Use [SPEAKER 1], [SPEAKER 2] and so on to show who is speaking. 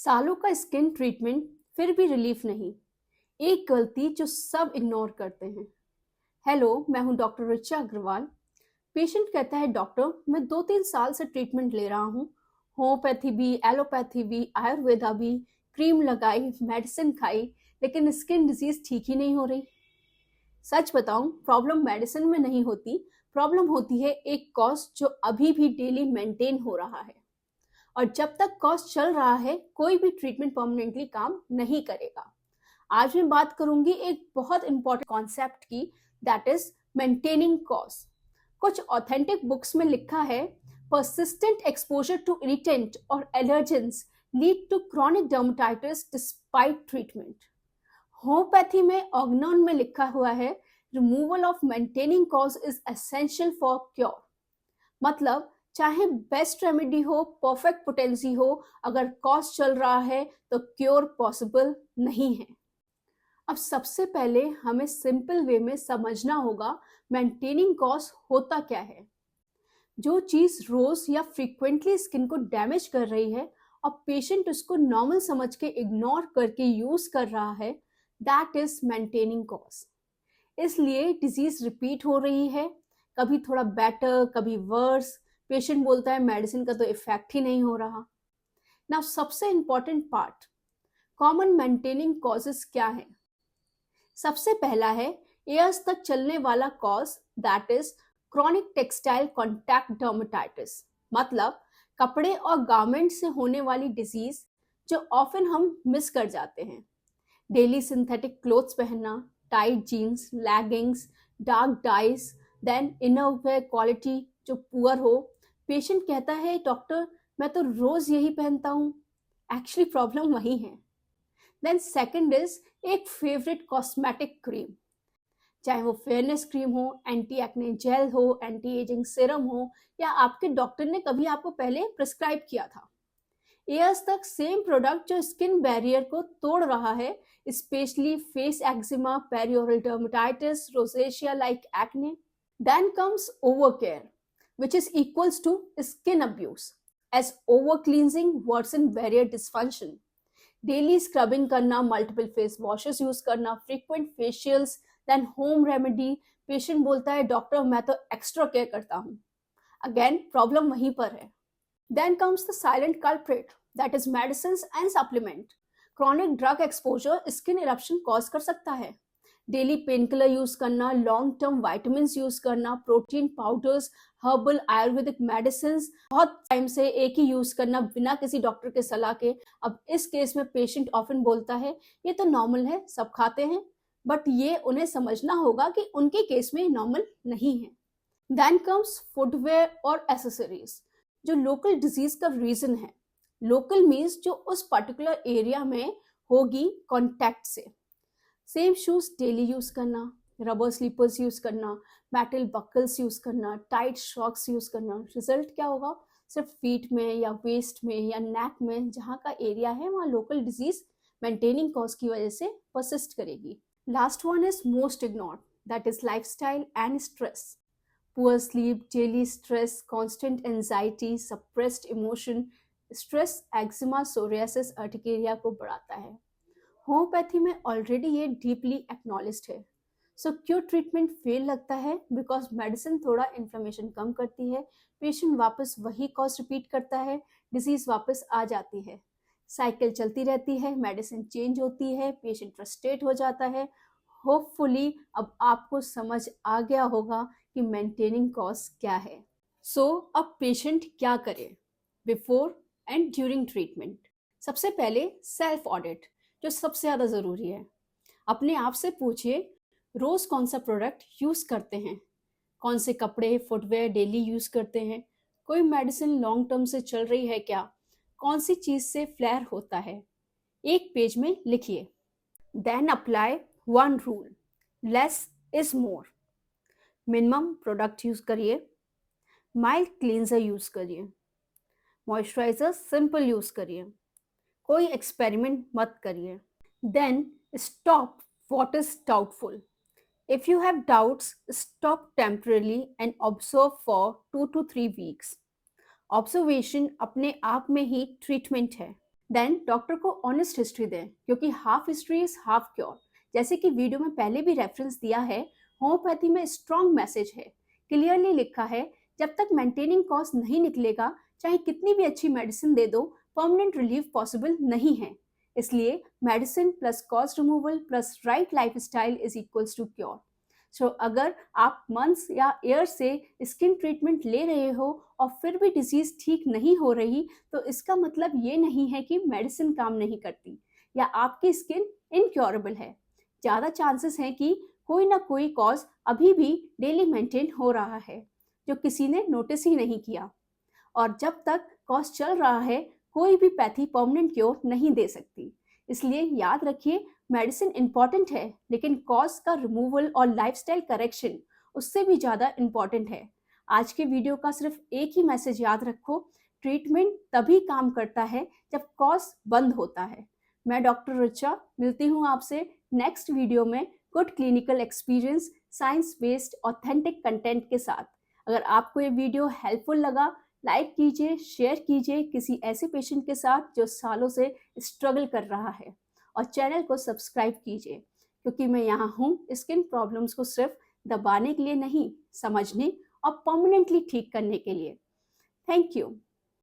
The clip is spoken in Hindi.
[SPEAKER 1] सालों का स्किन ट्रीटमेंट फिर भी रिलीफ नहीं। एक गलती जो सब इग्नोर करते हैं। हेलो, मैं हूं डॉक्टर रिचा अग्रवाल। पेशेंट कहता है, डॉक्टर मैं 2-3 साल से ट्रीटमेंट ले रहा हूं, होम्योपैथी भी, एलोपैथी भी, आयुर्वेदा भी, क्रीम लगाई, मेडिसिन खाई, लेकिन स्किन डिजीज ठीक ही नहीं हो रही। सच बताऊं, प्रॉब्लम मेडिसिन में नहीं होती, प्रॉब्लम होती है एक कॉज जो अभी भी डेली मेंटेन हो रहा है। और जब तक कॉस्ट चल रहा है, कोई भी ट्रीटमेंट परमानेंटली काम नहीं करेगा। आज मैं बात करूंगी एक बहुत इंपॉर्टेंट कॉन्सेप्ट की, दैट इज मेंटेनिंग कॉस्ट। कुछ ऑथेंटिक बुक्स में लिखा है, persistent exposure to irritant or allergens lead to chronic dermatitis despite treatment. Homeopathy में ऑग्नोन में लिखा हुआ है, removal of maintaining cause is essential for cure. मतलब चाहे बेस्ट रेमेडी हो, परफेक्ट पोटेंसी हो, अगर कॉस्ट चल रहा है तो क्योर पॉसिबल नहीं है। अब सबसे पहले हमें सिंपल वे में समझना होगा मेंटेनिंग कॉस्ट होता क्या है। जो चीज रोज या फ्रीक्वेंटली स्किन को डैमेज कर रही है और पेशेंट उसको नॉर्मल समझ के इग्नोर करके यूज कर रहा है, दैट इज मेंटेनिंग कॉस्ट। इसलिए डिजीज रिपीट हो रही है, कभी थोड़ा बेटर, कभी वर्स। पेशेंट बोलता है मेडिसिन का तो इफेक्ट ही नहीं हो रहा। नाउ सबसे important part, common maintaining causes क्या है। सबसे पहला है ईयर्स तक चलने वाला cause, that is chronic textile contact dermatitis. मतलब कपड़े और गारमेंट से होने वाली डिजीज जो ऑफन हम मिस कर जाते हैं। डेली सिंथेटिक क्लोथ्स पहनना, tight jeans, leggings, dark dyes, then innerwear quality जो पुअर हो। पेशेंट कहता है, डॉक्टर मैं तो रोज यही पहनता हूँ। एक्चुअली प्रॉब्लम वही है। देन सेकंड इज एक फेवरेट कॉस्मेटिक क्रीम, चाहे वो फेयरनेस क्रीम हो, एंटी एक्ने जेल हो, एंटी एजिंग सीरम हो, या आपके डॉक्टर ने कभी आपको पहले प्रिस्क्राइब किया था। ईयर्स तक सेम प्रोडक्ट जो स्किन बैरियर को तोड़ रहा है, specially face eczema, perioral dermatitis, rosacea like acne. Then comes overcare, which is equals to skin abuse, as over cleansing worsen barrier dysfunction. Daily scrubbing करना, मल्टीपल फेस वॉशेस यूज करना, frequent facials, then home remedy. Patient बोलता है, डॉक्टर मैं तो एक्स्ट्रा केयर करता हूँ। अगेन प्रॉब्लम वहीं पर है। Then comes the silent culprit, that is medicine and supplement. Chronic drug exposure skin eruption cause कर सकता है। डेली पेन किलर यूज करना, लॉन्ग टर्म वाइटामिन यूज करना, protein powders, herbal Ayurvedic medicine बहुत टाइम से एक ही यूज करना बिना किसी डॉक्टर के सलाह के। अब इस केस में पेशेंट ऑफन बोलता है, ये तो नॉर्मल है, सब खाते हैं। बट ये उन्हें समझना होगा कि उनके केस में नॉर्मल नहीं है। देन कम्स फुटवेयर और एसेसरीज, जो लोकल डिजीज का रीजन है। लोकल मीन्स जो उस पर्टिकुलर एरिया में होगी कॉन्टैक्ट से। सेम शूज डेली यूज करना, रबर स्लीपर्स यूज करना, मेटल बकल्स यूज करना, टाइट शॉक्स यूज करना। रिजल्ट क्या होगा, सिर्फ फीट में या वेस्ट में या नेक में जहाँ का एरिया है वहाँ लोकल डिजीज मेंटेनिंग कॉज की वजह से परसिस्ट करेगी। Last one is most ignored, that is lifestyle and stress. Poor sleep, daily stress, constant anxiety, suppressed emotion. Stress eczema, psoriasis, urticaria को बढ़ाता है। होम्योपैथी में ऑलरेडी ये डीपली एक्नॉलेज्ड है। सो क्यों ट्रीटमेंट फेल लगता है, बिकॉज मेडिसिन थोड़ा इन्फ्लेमेशन कम करती है, पेशेंट वापस वही कॉज रिपीट करता है, डिजीज वापस आ जाती है। साइकिल चलती रहती है, मेडिसिन चेंज होती है, पेशेंट फ्रस्ट्रेट हो जाता है। होपफुली अब आपको समझ आ गया होगा कि मेंटेनिंग कॉज क्या है। सो अब पेशेंट क्या करे बिफोर एंड ड्यूरिंग ट्रीटमेंट। सबसे पहले सेल्फ ऑडिट, जो सबसे ज़्यादा ज़रूरी है। अपने आप से पूछिए, रोज़ कौन सा प्रोडक्ट यूज़ करते हैं, कौन से कपड़े फुटवेयर डेली यूज़ करते हैं, कोई मेडिसिन लॉन्ग टर्म से चल रही है क्या, कौन सी चीज़ से फ्लेयर होता है, एक पेज में लिखिए। Then apply one rule, less is more. Minimum product use करिए, माइल्ड क्लींजर यूज़ करिए, मॉइस्चराइजर सिंपल यूज़ करिए, कोई एक्सपेरिमेंट मत करिए। Then stop what is doubtful. If you have doubts, stop temporarily and observe for 2 to 3 weeks. Observation अपने आप में ही ट्रीटमेंट है। देन डॉक्टर को ऑनेस्ट हिस्ट्री दें, क्योंकि half history is half cure. जैसे कि वीडियो में पहले भी रेफरेंस दिया है, होम्योपैथी में स्ट्रॉन्ग मैसेज है, क्लियरली लिखा है, जब तक मेंटेनिंग कॉज नहीं निकलेगा, चाहे कितनी भी अच्छी मेडिसिन दे दो, परमानेंट रिलीफ पॉसिबल नहीं है। इसलिए medicine plus cause removal plus right lifestyle is equals to cure. So अगर आप मंथ्स या ईयर से स्किन ट्रीटमेंट ले रहे हो और फिर भी डिजीज ठीक नहीं हो रही, तो इसका मतलब ये नहीं है कि मेडिसिन काम नहीं करती या आपकी स्किन इनक्योरेबल है। ज़्यादा चांसेस हैं कि कोई ना कोई कॉज अभी भी डेली मेंटेन हो रहा है, जो किसी ने नोटिस ही नहीं किया। और जब तक कॉज चल रहा है, कोई भी पैथी परमानेंट क्योर नहीं दे सकती। इसलिए याद रखिए, मेडिसिन इंपॉर्टेंट है, लेकिन कॉज का रिमूवल और लाइफस्टाइल करेक्शन उससे भी ज़्यादा इंपॉर्टेंट है। आज के वीडियो का सिर्फ एक ही मैसेज याद रखो, ट्रीटमेंट तभी काम करता है जब कॉज बंद होता है। मैं डॉक्टर रिचा मिलती हूँ आपसे नेक्स्ट वीडियो में good clinical experience, science based authentic content के साथ। अगर आपको ये वीडियो हेल्पफुल लगा, लाइक कीजिए, शेयर कीजिए किसी ऐसे पेशेंट के साथ जो सालों से स्ट्रगल कर रहा है, और चैनल को सब्सक्राइब कीजिए, क्योंकि मैं यहाँ हूँ स्किन प्रॉब्लम्स को सिर्फ दबाने के लिए नहीं, समझने और परमानेंटली ठीक करने के लिए। Thank you.